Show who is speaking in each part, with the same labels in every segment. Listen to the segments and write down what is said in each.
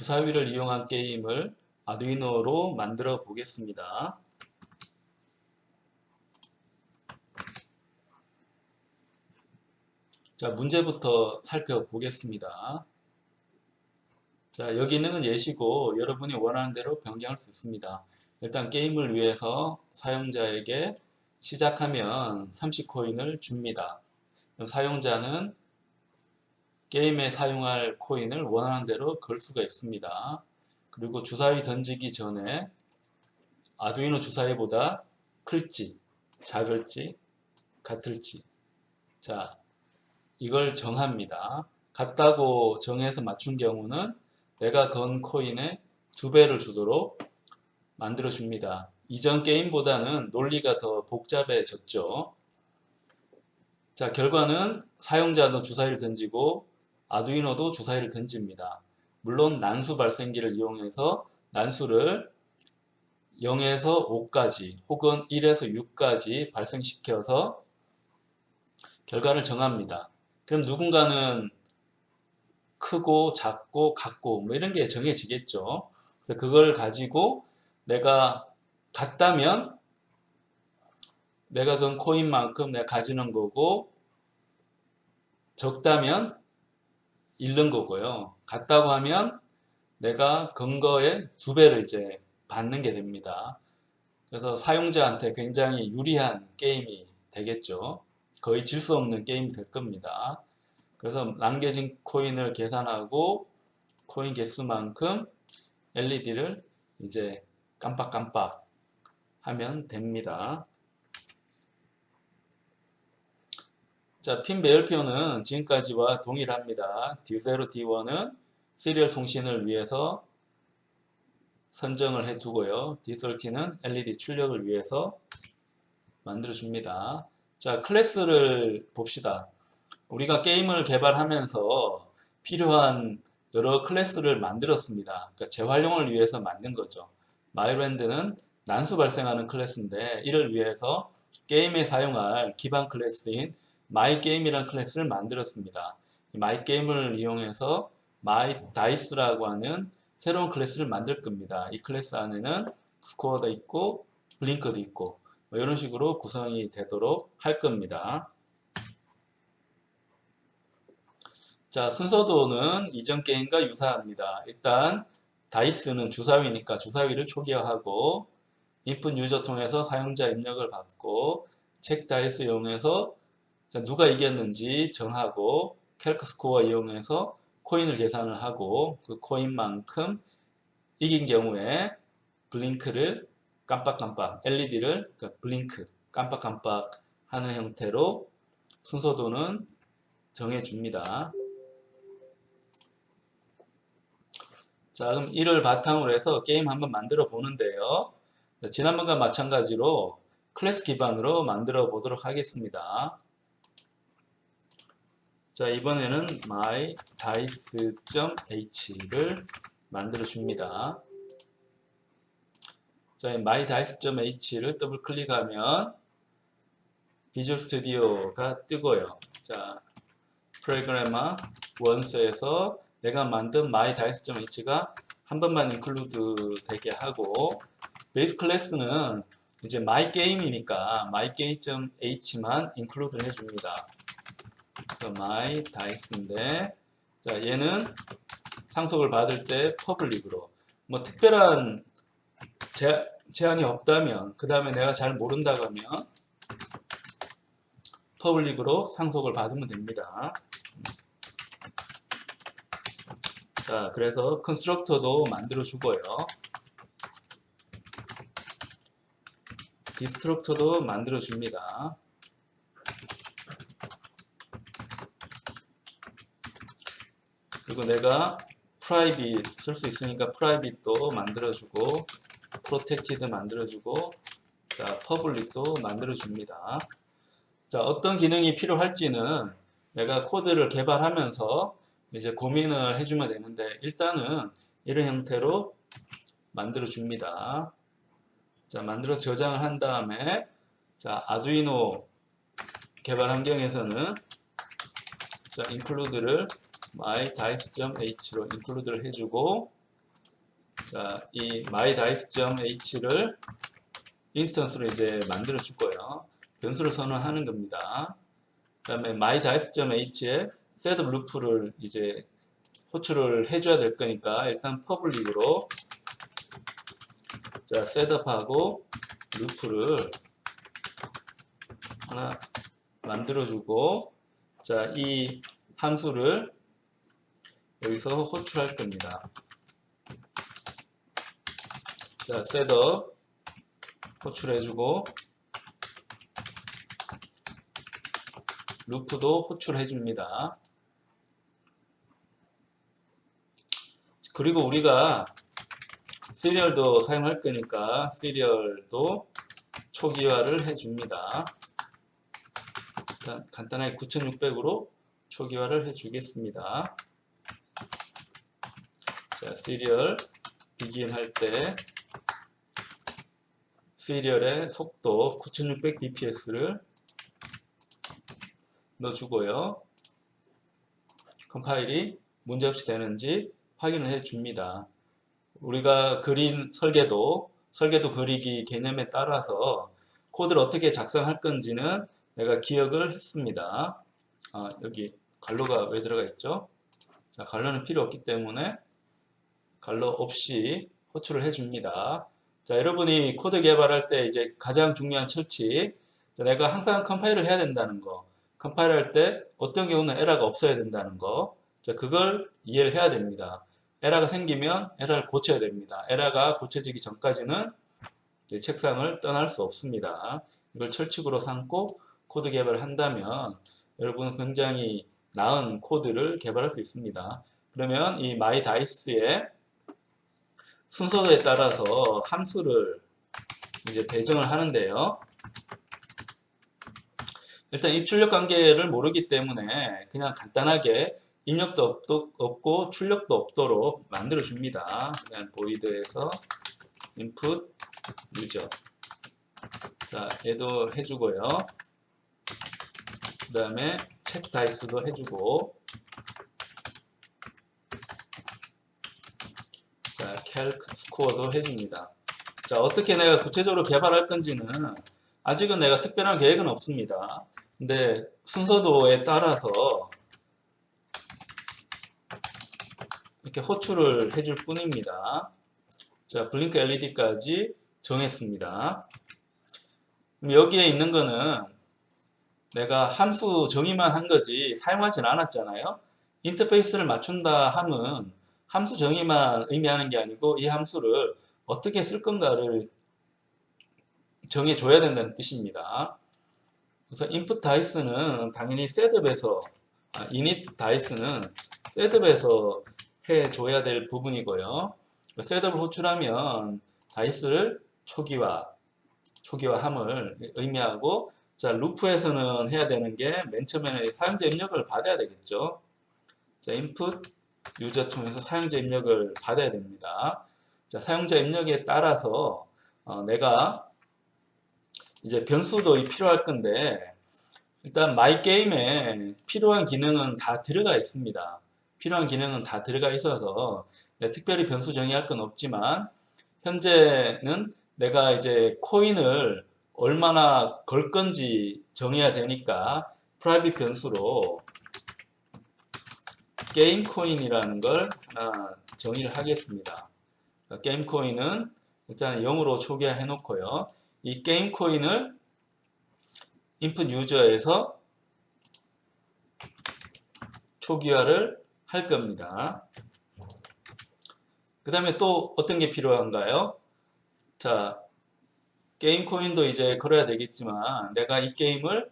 Speaker 1: 주사위를 이용한 게임을 아두이노로 만들어 보겠습니다. 자, 문제부터 살펴보겠습니다. 자, 여기는 예시고 여러분이 원하는 대로 변경할 수 있습니다. 일단 게임을 위해서 사용자에게 시작하면 30코인을 줍니다. 그럼 사용자는 게임에 사용할 코인을 원하는 대로 걸 수가 있습니다. 그리고 주사위 던지기 전에 아두이노 주사위보다 클지, 작을지, 같을지, 자, 이걸 정합니다. 같다고 정해서 맞춘 경우는 내가 건 코인의 2배를 주도록 만들어 줍니다. 이전 게임보다는 논리가 더 복잡해졌죠. 자, 결과는 사용자도 주사위를 던지고 아두이노도 주사위를 던집니다. 물론 난수 발생기를 이용해서 난수를 0에서 5까지 혹은 1에서 6까지 발생시켜서 결과를 정합니다. 그럼 누군가는 크고 작고 같고 뭐 이런 게 정해지겠죠. 그래서 그걸 가지고 내가 같다면 내가 건 코인만큼 내가 가지는 거고 적다면 잃는 거고요. 같다고 하면 내가 건 거의 2배를 이제 받는 게 됩니다. 그래서 사용자한테 굉장히 유리한 게임이 되겠죠. 거의 질 수 없는 게임이 될 겁니다. 그래서 남겨진 코인을 계산하고 코인 개수만큼 LED를 이제 깜빡깜빡 하면 됩니다. 자, 핀 배열표는 지금까지와 동일합니다. D0, D1은 시리얼 통신을 위해서 선정을 해두고요. D30는 LED 출력을 위해서 만들어줍니다. 자, 클래스를 봅시다. 우리가 게임을 개발하면서 필요한 여러 클래스를 만들었습니다. 그러니까 재활용을 위해서 만든 거죠. 마이랜드는 난수 발생하는 클래스인데 이를 위해서 게임에 사용할 기반 클래스인 마이게임이라는 클래스를 만들었습니다. 이 마이게임을 이용해서 마이다이스라고 하는 새로운 클래스를 만들 겁니다. 이 클래스 안에는 스코어도 있고 블링크도 있고 뭐 이런 식으로 구성이 되도록 할 겁니다. 자, 순서도는 이전 게임과 유사합니다. 일단 다이스는 주사위니까 주사위를 초기화하고 인풋 유저 통해서 사용자 입력을 받고 책 다이스 이용해서 누가 이겼는지 정하고 캘크 스코어 이용해서 코인을 계산을 하고 그 코인만큼 이긴 경우에 블링크를 깜빡깜빡 LED를 그러니까 블링크 깜빡깜빡 하는 형태로 순서도는 정해줍니다. 자, 그럼 이를 바탕으로 해서 게임 한번 만들어 보는데요. 지난번과 마찬가지로 클래스 기반으로 만들어 보도록 하겠습니다. 자, 이번에는 mydice.h를 만들어 줍니다. 자, mydice.h를 더블 클릭하면 비주얼 스튜디오가 뜨고요. 자, 프로그래머 원스에서 내가 만든 mydice.h가 한 번만 인클루드 되게 하고 베이스 클래스는 이제 mygame이니까 mygame.h만 인클루드 해줍니다. 그래서 mydice인데 자, 얘는 상속을 받을 때 퍼블릭으로 뭐 특별한 제한이 없다면 그 다음에 내가 잘 모른다고 하면 퍼블릭으로 상속을 받으면 됩니다. 자, 그래서 컨스트럭터도 만들어 주고요. 디스트럭터도 만들어 줍니다. 그리고 내가 프라이빗 쓸 수 있으니까 프라이빗도 만들어주고 프로텍티드 만들어주고 자, 퍼블릭도 만들어줍니다. 자, 어떤 기능이 필요할지는 내가 코드를 개발하면서 이제 고민을 해주면 되는데 일단은 이런 형태로 만들어줍니다. 자, 만들어 저장을 한 다음에 자, 아두이노 개발 환경에서는 자, include를 mydice.h로 include를 해주고 자, 이 myDice.h를 인스턴스로 이제 만들어 줄 거예요. 변수를 선언하는 겁니다. 그 다음에 myDice.h에 셋업 루프를 이제 호출을 해줘야 될 거니까 일단 퍼블릭으로 자, 셋업하고 루프를 하나 만들어주고 자, 이 함수를 여기서 호출할 겁니다. 자, 셋업 호출해주고 루프도 호출해줍니다. 그리고 우리가 시리얼도 사용할 거니까 시리얼도 초기화를 해줍니다. 일단 간단하게 9600으로 초기화를 해주겠습니다. 자, 시리얼 begin 할 때 시리얼의 속도 9600bps를 넣어주고요. 컴파일이 문제없이 되는지 확인을 해줍니다. 우리가 그린 설계도 그리기 개념에 따라서 코드를 어떻게 작성할 건지는 내가 기억을 했습니다. 여기 괄호가 왜 들어가 있죠? 자, 괄호는 필요 없기 때문에 괄호 없이 호출을 해줍니다. 자, 여러분이 코드 개발할 때 이제 가장 중요한 철칙, 자, 내가 항상 컴파일을 해야 된다는 거, 컴파일할 때 어떤 경우는 에러가 없어야 된다는 거, 자, 그걸 이해를 해야 됩니다. 에러가 생기면 에러를 고쳐야 됩니다. 에러가 고쳐지기 전까지는 책상을 떠날 수 없습니다. 이걸 철칙으로 삼고 코드 개발을 한다면 여러분은 굉장히 나은 코드를 개발할 수 있습니다. 그러면 이 myDice의 순서에 따라서 함수를 이제 배정을 하는데요. 일단 입출력 관계를 모르기 때문에 그냥 간단하게 입력도 없고 출력도 없도록 만들어 줍니다. 그냥 void에서 input user 자, 얘도 해주고요. 그 다음에 check dice도 해주고 자, calc score도 해줍니다. 자, 어떻게 내가 구체적으로 개발할 건지는 아직은 내가 특별한 계획은 없습니다. 근데 순서도에 따라서 이렇게 호출을 해줄 뿐입니다. 자, 블링크 LED까지 정했습니다. 그럼 여기에 있는 거는 내가 함수 정의만 한 거지 사용하진 않았잖아요. 인터페이스를 맞춘다 함은 함수 정의만 의미하는 게 아니고 이 함수를 어떻게 쓸 건가를 정해줘야 된다는 뜻입니다. 그래서 input dice는 당연히 셋업에서 init dice는 셋업에서 해줘야 될 부분이고요. 셋업을 호출하면 다이스를 초기화함을 의미하고 자, 루프에서는 해야 되는 게 맨 처음에 사용자 입력을 받아야 되겠죠. 자, input 유저 통해서 사용자 입력을 받아야 됩니다. 자, 사용자 입력에 따라서 내가 이제 변수도 필요할 건데 일단 마이게임에 필요한 기능은 다 들어가 있습니다. 필요한 기능은 다 들어가 있어서 특별히 변수 정의할 건 없지만 현재는 내가 이제 코인을 얼마나 걸 건지 정해야 되니까 프라이빗 변수로 게임 코인이라는 걸 하나 정의를 하겠습니다. 게임 코인은 일단 0으로 초기화 해놓고요. 이 게임 코인을 input 유저에서 초기화를 할 겁니다. 그 다음에 또 어떤 게 필요한가요? 자, 게임 코인도 이제 걸어야 되겠지만 내가 이 게임을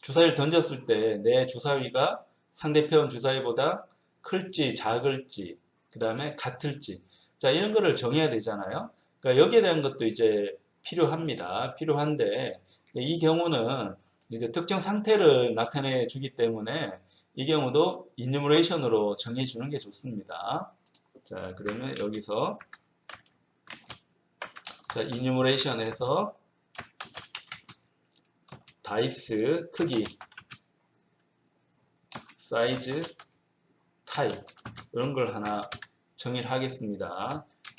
Speaker 1: 주사위를 던졌을 때 내 주사위가 상대편 주사위보다 클지 작을지 그 다음에 같을지 자, 이런 거를 정해야 되잖아요. 그러니까 여기에 대한 것도 이제 필요한데 이 경우는 이제 특정 상태를 나타내 주기 때문에 이 경우도 이뉴머레이션으로 정해 주는 게 좋습니다. 자, 그러면 여기서 자, 이뉴머레이션에서 다이스 크기, 사이즈, 타입 이런 걸 하나 정의를 하겠습니다.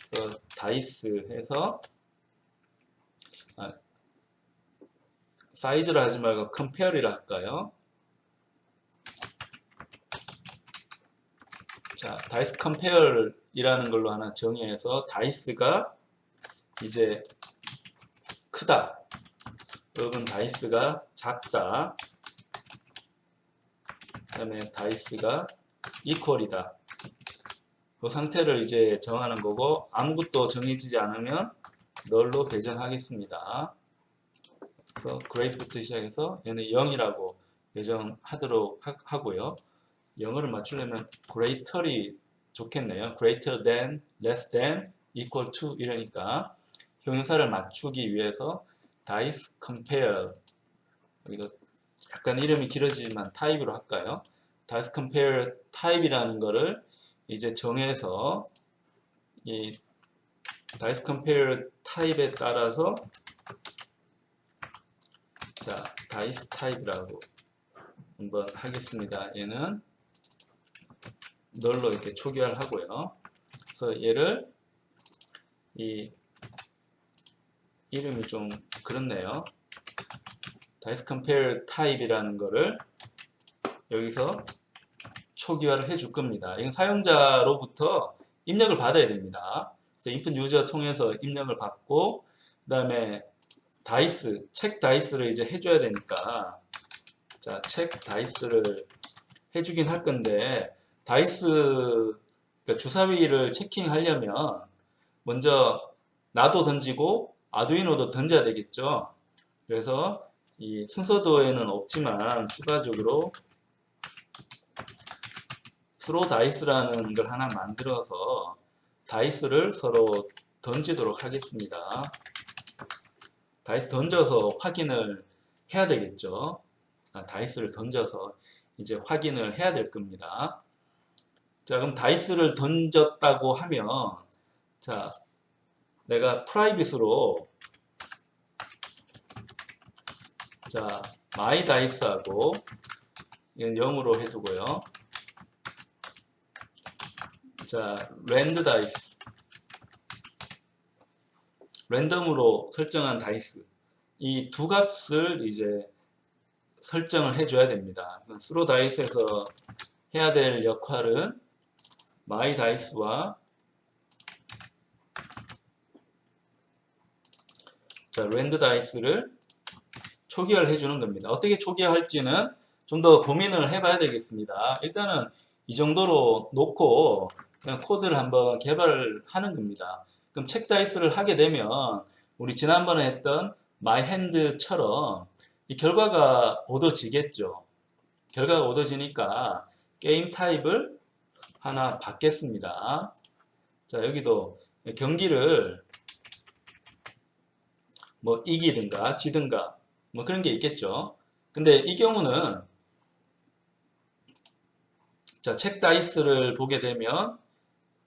Speaker 1: 그래서 다이스 해서 사이즈를 하지 말고 compare이라 할까요? 자, 다이스 compare이라는 걸로 하나 정의해서 다이스가 이제 크다, 혹은 다이스가 작다, 그 다음에 다이스가 equal이다. 그 상태를 이제 정하는 거고, 아무것도 정해지지 않으면 널로 배정하겠습니다. 그래서 great부터 시작해서 얘는 0이라고 배정하도록 하고요. 영어를 맞추려면 greater이 좋겠네요. greater than, less than, equal to 이러니까 형용사를 맞추기 위해서 dice compare, 여기도 약간 이름이 길어지지만 타입으로 할까요? dice compare 타입이라는 거를 이제 정해서 이 dice compare 타입에 따라서 자, dice 타입이라고 한번 하겠습니다. 얘는 널로 이렇게 초기화를 하고요. 그래서 얘를 이 이름이 좀 그렇네요. dice compare 타입이라는 거를 여기서 초기화를 해줄 겁니다. 이건 사용자로부터 입력을 받아야 됩니다. 그래서 input user 통해서 입력을 받고, 그 다음에 다이스, 책 다이스를 이제 해줘야 되니까, 자, 책 다이스를 해주긴 할 건데, 다이스, 그러니까 주사위를 체킹하려면 먼저 나도 던지고 아두이노도 던져야 되겠죠. 그래서 이 순서도에는 없지만 추가적으로 스로 다이스라는 걸 하나 만들어서 다이스를 서로 던지도록 하겠습니다. 다이스 던져서 확인을 해야 되겠죠. 다이스를 던져서 이제 확인을 해야 될 겁니다. 자, 그럼 다이스를 던졌다고 하면, 자, 내가 프라이빗으로, 자, my dice하고, 이건 0으로 해주고요. 자, rand dice, 랜덤으로 설정한 다이스, 이 두 값을 이제 설정을 해줘야 됩니다. 스로 다이스에서 해야 될 역할은 my dice와 자, rand dice를 초기화를 해주는 겁니다. 어떻게 초기화할지는 좀 더 고민을 해봐야 되겠습니다. 일단은 이 정도로 놓고 그냥 코드를 한번 개발하는 겁니다. 그럼 책 다이스를 하게 되면 우리 지난번에 했던 my hand처럼 이 결과가 얻어지겠죠. 결과가 얻어지니까 게임 타입을 하나 받겠습니다. 자, 여기도 경기를 뭐 이기든가 지든가 뭐 그런 게 있겠죠. 근데 이 경우는 자, 책 다이스를 보게 되면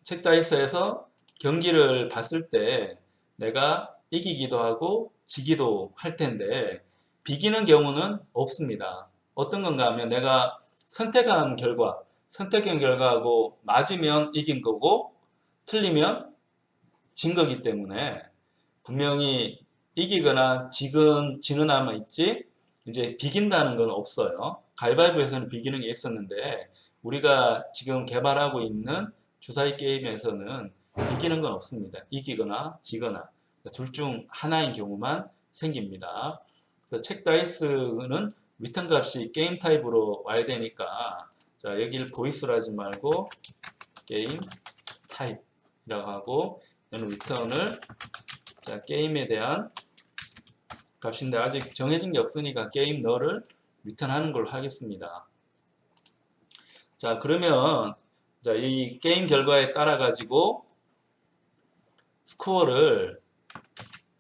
Speaker 1: 책 다이스에서 경기를 봤을 때 내가 이기기도 하고 지기도 할 텐데 비기는 경우는 없습니다. 어떤 건가 하면 내가 선택한 결과하고 맞으면 이긴 거고 틀리면 진 거기 때문에 분명히 이기거나 지는 아마 있지 이제 비긴다는 건 없어요. 가위바위보에서는 비기는 게 있었는데 우리가 지금 개발하고 있는 주사위 게임에서는 이기는 건 없습니다. 이기거나 지거나 둘 중 하나인 경우만 생깁니다. 그래서 책 다이스는 리턴 값이 게임 타입으로 와야 되니까 자, 여기를 보이스로 하지 말고 게임 타입이라고 하고 얘는 리턴을 자, 게임에 대한 값인데 아직 정해진 게 없으니까 게임 너를 리턴하는 걸로 하겠습니다. 자, 그러면 자, 이 게임 결과에 따라 가지고 스코어를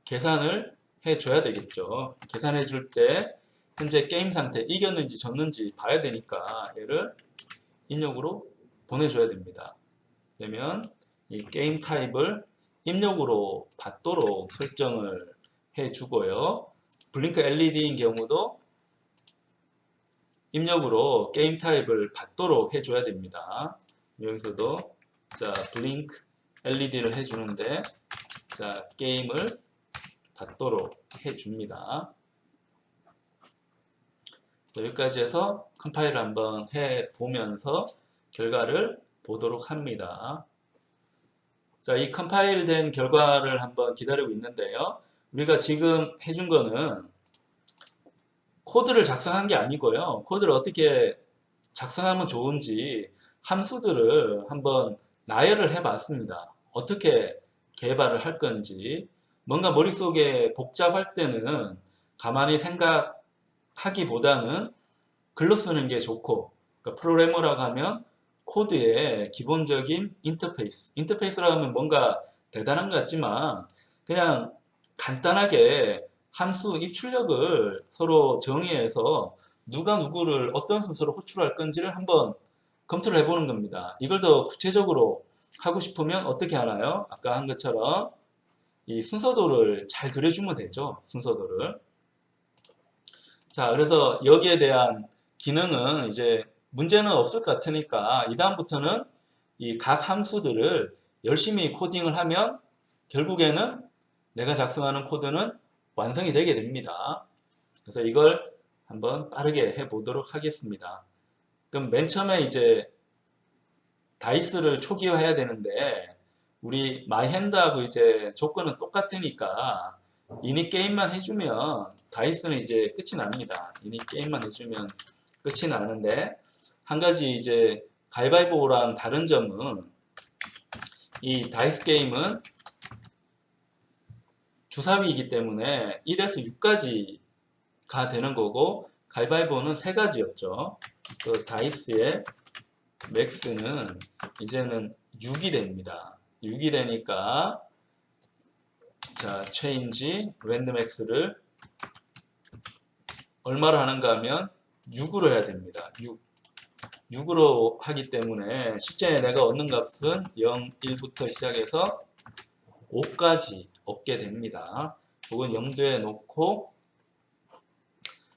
Speaker 1: 계산을 해줘야 되겠죠. 계산해 줄 때 현재 게임 상태 이겼는지 졌는지 봐야 되니까 얘를 입력으로 보내줘야 됩니다. 그러면 이 게임 타입을 입력으로 받도록 설정을 해주고요. 블링크 LED인 경우도 입력으로 게임 타입을 받도록 해줘야 됩니다. 여기서도 자, 블링크 LED를 해주는데, 자, 게임을 닫도록 해줍니다. 여기까지 해서 컴파일을 한번 해보면서 결과를 보도록 합니다. 자, 이 컴파일 된 결과를 한번 기다리고 있는데요. 우리가 지금 해준 거는 코드를 작성한 게 아니고요. 코드를 어떻게 작성하면 좋은지 함수들을 한번 나열을 해봤습니다. 어떻게 개발을 할 건지. 뭔가 머릿속에 복잡할 때는 가만히 생각하기보다는 글로 쓰는 게 좋고, 그러니까 프로그래머라고 하면 코드의 기본적인 인터페이스라고 하면 뭔가 대단한 것 같지만 그냥 간단하게 함수 입출력을 서로 정의해서 누가 누구를 어떤 순서로 호출할 건지를 한번 검토를 해보는 겁니다. 이걸 더 구체적으로 하고 싶으면 어떻게 하나요? 아까 한 것처럼 이 순서도를 잘 그려주면 되죠. 순서도를. 자, 그래서 여기에 대한 기능은 이제 문제는 없을 것 같으니까 이 다음부터는 이 각 함수들을 열심히 코딩을 하면 결국에는 내가 작성하는 코드는 완성이 되게 됩니다. 그래서 이걸 한번 빠르게 해보도록 하겠습니다. 그럼 맨 처음에 이제 다이스를 초기화해야 되는데 우리 마이핸드하고 이제 조건은 똑같으니까 이닛 게임만 해주면 다이스는 이제 끝이 납니다. 이닛 게임만 해주면 끝이 나는데 한 가지 이제 가위바위보랑 다른 점은 이 다이스 게임은 주사위이기 때문에 1에서 6까지가 되는 거고 가위바위보는 3가지였죠. 그 다이스의 맥스는 이제는 6이 됩니다. 6이 되니까 자, change random x를 얼마로 하는가 하면 6으로 해야 됩니다. 6으로 하기 때문에 실제 내가 얻는 값은 0, 1부터 시작해서 5까지 얻게 됩니다. 그건 염두에 놓고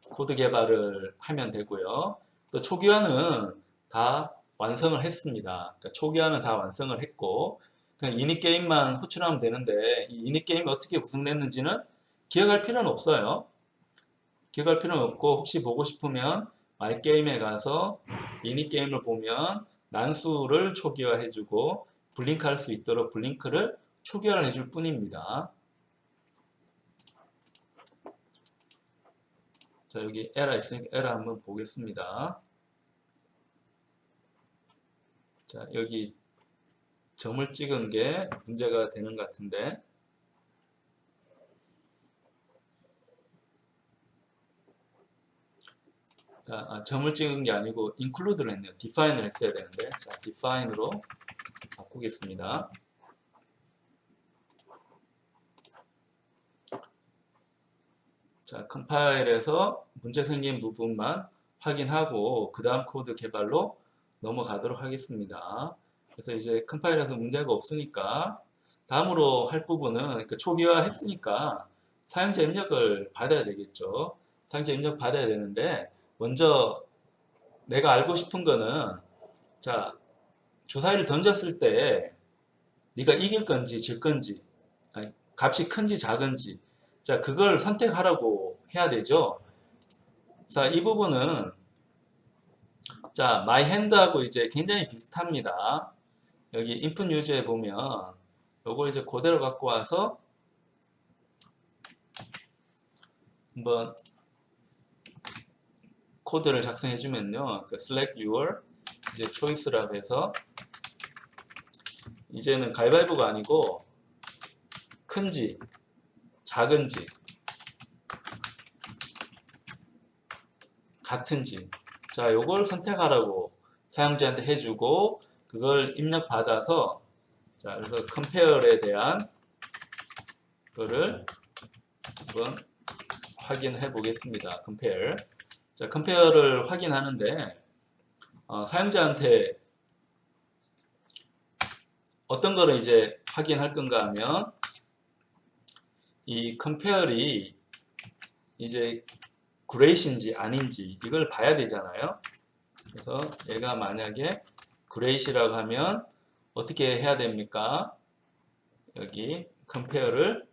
Speaker 1: 코드 개발을 하면 되고요. 또 초기화는 다 완성을 했습니다. 그러니까 초기화는 다 완성을 했고 그냥 이닛 게임만 호출하면 되는데 이 이닛 게임이 어떻게 구성됐는지는 기억할 필요는 없어요. 기억할 필요는 없고 혹시 보고 싶으면 마이 게임에 가서 이닛 게임을 보면 난수를 초기화해주고 블링크할 수 있도록 블링크를 초기화를 해줄 뿐입니다. 자, 여기 에러 있으니까 에러 한번 보겠습니다. 자, 여기 점을 찍은 게 문제가 되는 것 같은데 점을 찍은 게 아니고 include를 했네요. define을 했어야 되는데 자, define으로 바꾸겠습니다. 자, 컴파일에서 문제 생긴 부분만 확인하고 그 다음 코드 개발로 넘어가도록 하겠습니다. 그래서 이제 컴파일에서 문제가 없으니까 다음으로 할 부분은 그러니까 초기화 했으니까 사용자 입력을 받아야 되겠죠. 사용자 입력 받아야 되는데 먼저 내가 알고 싶은 거는 자, 주사위를 던졌을 때 네가 이길 건지 질 건지 아니, 값이 큰지 작은지 자, 그걸 선택하라고 해야 되죠. 자, 이 부분은 자, 마이핸드하고 이제 굉장히 비슷합니다. 여기 input user에 보면 요걸 이제 그대로 갖고 와서 한번 코드를 작성해 주면요. 그 select your 이제 choice라고 해서 이제는 가위바위보가 아니고 큰지 작은지 같은지 자, 요걸 선택하라고 사용자한테 해주고 그걸 입력 받아서 자, 그래서 compare에 대한 거를 한번 확인해 보겠습니다. compare. 자, compare를 확인하는데 사용자한테 어떤 거를 이제 확인할 건가 하면 이 compare이 이제 great인지 아닌지 이걸 봐야 되잖아요. 그래서 얘가 만약에 great이라고 하면 어떻게 해야 됩니까? 여기 compare를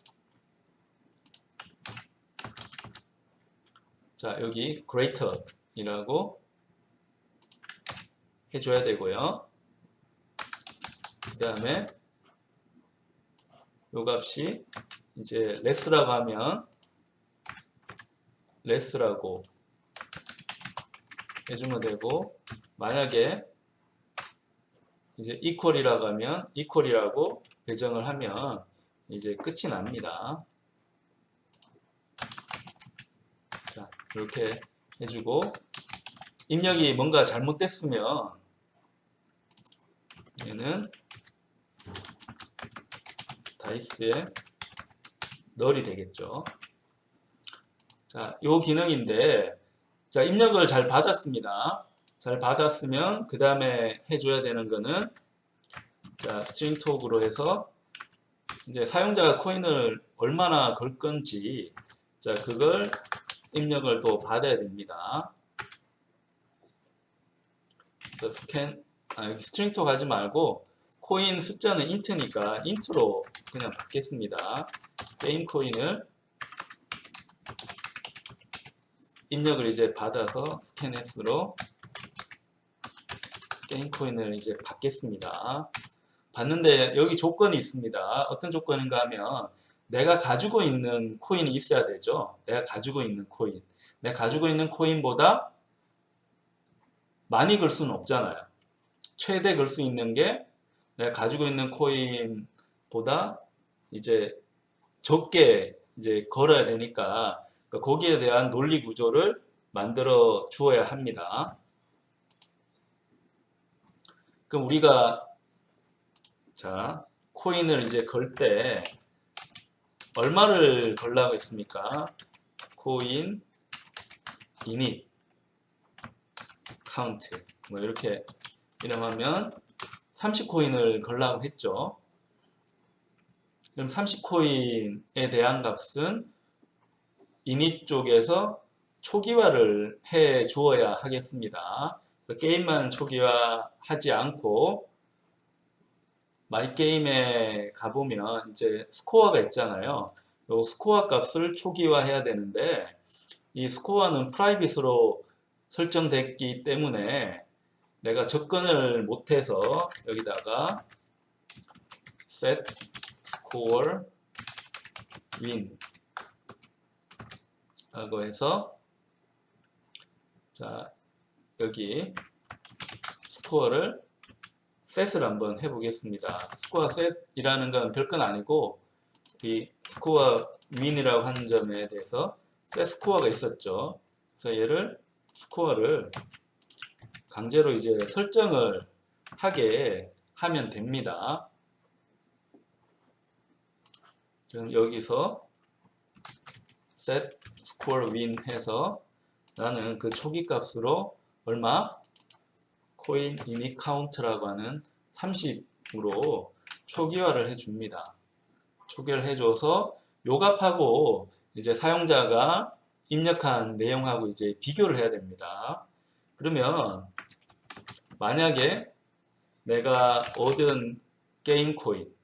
Speaker 1: 자 여기 greater 이라고 해줘야 되고요. 그 다음에 요 값이 이제 less라고 하면 less라고 해주면 되고, 만약에 이제 equal이라고 하면 equal이라고 배정을 하면 이제 끝이 납니다. 자, 이렇게 해주고, 입력이 뭔가 잘못됐으면 얘는 다이스의 null이 되겠죠. 자, 요 기능인데, 자, 입력을 잘 받았습니다. 잘 받았으면 그 다음에 해줘야 되는 거는 자, string talk으로 해서 이제 사용자가 코인을 얼마나 걸 건지 자, 그걸 입력을 또 받아야 됩니다. 그래서 여기 string talk 하지 말고 코인 숫자는 int니까 int로 그냥 받겠습니다. 게임 코인을 입력을 이제 받아서 scanS로 게임 코인을 이제 받겠습니다. 받는데 여기 조건이 있습니다. 어떤 조건인가 하면 내가 가지고 있는 코인이 있어야 되죠. 내가 가지고 있는 코인. 내가 가지고 있는 코인보다 많이 걸 수는 없잖아요. 최대 걸 수 있는 게 내가 가지고 있는 코인보다 이제 적게 이제 걸어야 되니까 거기에 대한 논리 구조를 만들어 주어야 합니다. 그럼 우리가 자 코인을 이제 걸 때 얼마를 걸라고 했습니까? 코인 init count 뭐 이렇게 이름하면 30코인을 걸라고 했죠. 그럼 30코인에 대한 값은 init 쪽에서 초기화를 해 주어야 하겠습니다. 그래서 게임만 초기화하지 않고 마이게임에 가보면 이제 스코어가 있잖아요. 이 스코어 값을 초기화해야 되는데 이 스코어는 프라이빗으로 설정됐기 때문에 내가 접근을 못해서 여기다가 set score win 라고 해서 자 여기 스코어를 set을 한번 해보겠습니다. 스코어 set이라는 건 별건 아니고 이 스코어 win이라고 하는 점에 대해서 set 스코어가 있었죠. 그래서 얘를 스코어를 강제로 이제 설정을 하게 하면 됩니다. 그럼 여기서 set score win 해서 나는 그 초기 값으로 얼마? 코인 init count라고 하는 30으로 초기화를 해줍니다. 초기화를 해줘서 요 값하고 이제 사용자가 입력한 내용하고 이제 비교를 해야 됩니다. 그러면 만약에 내가 얻은 게임 코인이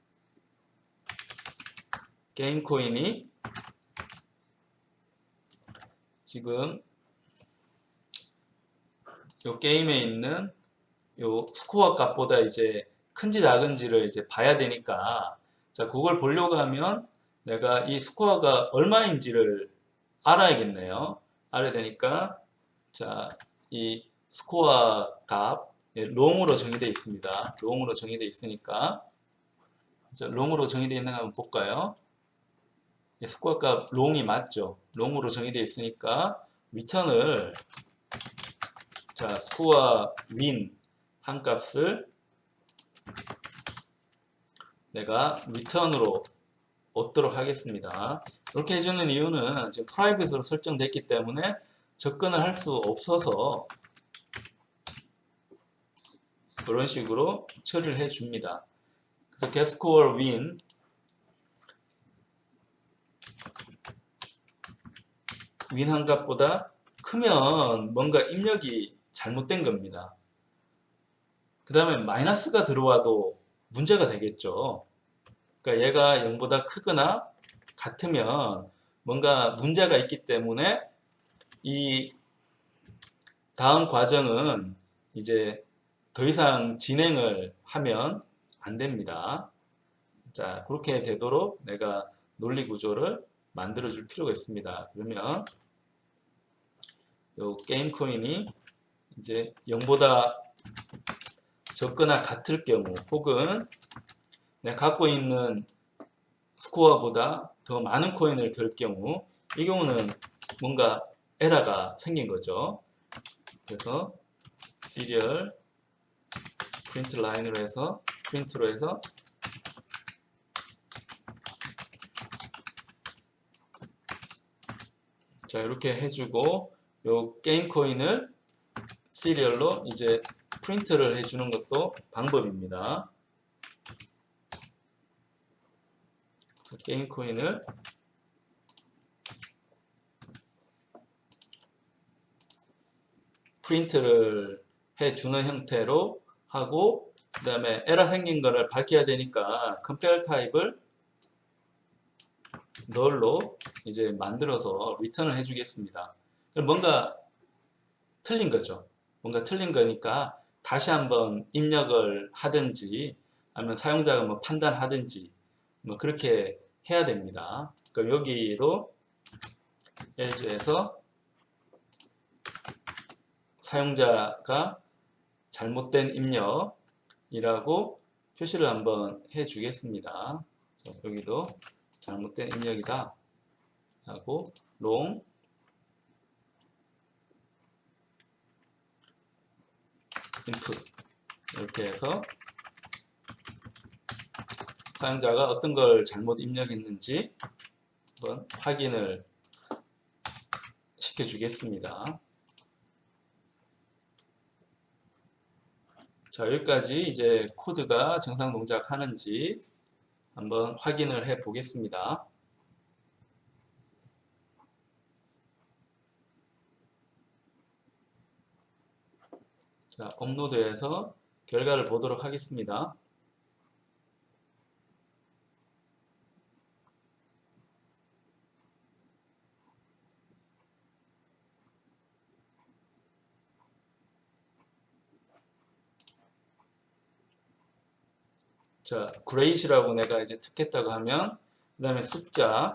Speaker 1: 지금 요 게임에 있는 요 스코어 값보다 이제 큰지 작은지를 이제 봐야 되니까 자 그걸 보려고 하면 내가 이 스코어가 얼마인지를 알아야겠네요. 알아야 되니까 자 이 스코어 값 롱으로 정의되어 있습니다. 롱으로 정의되어 있으니까 자, 롱으로 정의되어 있는 거 한번 볼까요? 스코어 값 롱이 맞죠? 롱으로 정의되어 있으니까 리턴을 자 스코어 윈 한 값을 내가 리턴으로 얻도록 하겠습니다. 이렇게 해주는 이유는 지금 프라이빗으로 설정됐기 때문에 접근을 할 수 없어서 그런 식으로 처리를 해줍니다. 그래서 getScore win 한 값보다 크면 뭔가 입력이 잘못된 겁니다. 그 다음에 마이너스가 들어와도 문제가 되겠죠. 그러니까 얘가 0보다 크거나 같으면 뭔가 문제가 있기 때문에 이 다음 과정은 이제 더 이상 진행을 하면 안 됩니다. 자, 그렇게 되도록 내가 논리 구조를 만들어 줄 필요가 있습니다. 그러면 요 게임 코인이 이제 0보다 적거나 같을 경우, 혹은 내가 갖고 있는 스코어보다 더 많은 코인을 걸 경우, 이 경우는 뭔가 에러가 생긴 거죠. 그래서 시리얼 프린트 라인으로 해서 프린트로 해서 자, 이렇게 해주고 요 게임 코인을 시리얼로 이제 프린트를 해주는 것도 방법입니다. 그래서 게임 코인을 프린트를 해주는 형태로 하고, 그 다음에 에러 생긴 거를 밝혀야 되니까 컴페어 타입을 널로 이제 만들어서 리턴을 해주겠습니다. 그럼 뭔가 틀린 거죠. 뭔가 틀린 거니까 다시 한번 입력을 하든지 아니면 사용자가 뭐 판단하든지 뭐 그렇게 해야 됩니다. 그럼 여기로 LG에서 사용자가 잘못된 입력이라고 표시를 한번 해 주겠습니다. 자, 여기도 잘못된 입력이다 하고 long input 이렇게 해서 사용자가 어떤 걸 잘못 입력했는지 한번 확인을 시켜 주겠습니다. 자, 여기까지 이제 코드가 정상 동작하는지 한번 확인을 해 보겠습니다. 자, 업로드해서 결과를 보도록 하겠습니다. 자, great이라고 내가 이제 택했다고 하면 그 다음에 숫자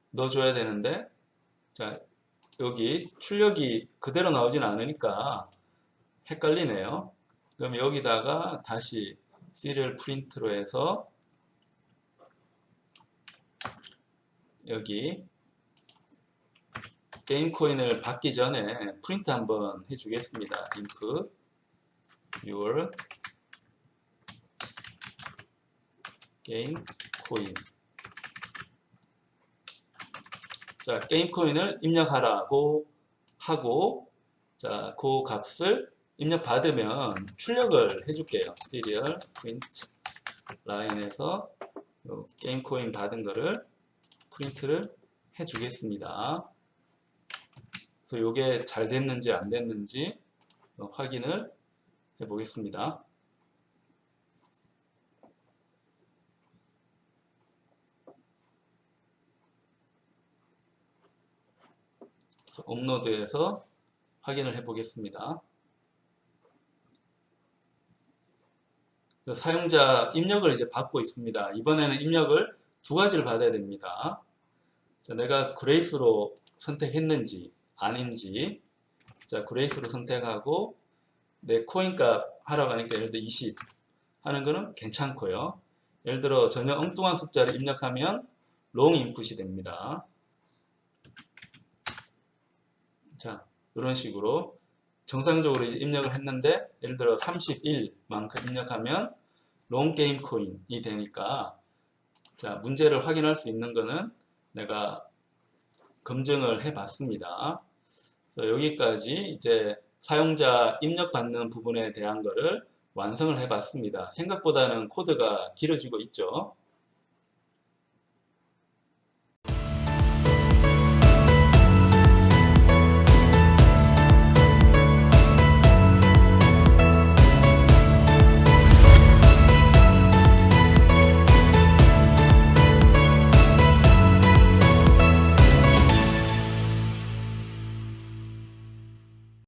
Speaker 1: 넣어줘야 되는데, 자, 여기 출력이 그대로 나오진 않으니까 헷갈리네요. 그럼 여기다가 다시 시리얼 프린트로 해서 여기 게임 코인을 받기 전에 프린트 한번 해주겠습니다. input your 게임 코인. 자, 게임 코인을 입력하라고 하고, 자, 그 값을 입력받으면 출력을 해줄게요. serial print 라인에서 게임 코인 받은 거를 프린트를 해주겠습니다. 그래서 이게 잘 됐는지 안 됐는지 확인을 해 보겠습니다. 업로드해서 확인을 해 보겠습니다. 사용자 입력을 이제 받고 있습니다. 이번에는 입력을 두 가지를 받아야 됩니다. 자, 내가 그레이스로 선택했는지 아닌지. 자, 그레이스로 선택하고 내 코인 값 하라고 하니까 예를 들어 20 하는 거는 괜찮고요. 예를 들어 전혀 엉뚱한 숫자를 입력하면 롱 인풋이 됩니다. 자, 이런 식으로 정상적으로 이제 입력을 했는데 예를 들어 31만큼 입력하면 롱 게임 코인이 되니까, 자, 문제를 확인할 수 있는 거는 내가 검증을 해 봤습니다. 그래서 여기까지 이제 사용자 입력받는 부분에 대한 거를 완성을 해 봤습니다. 생각보다는 코드가 길어지고 있죠.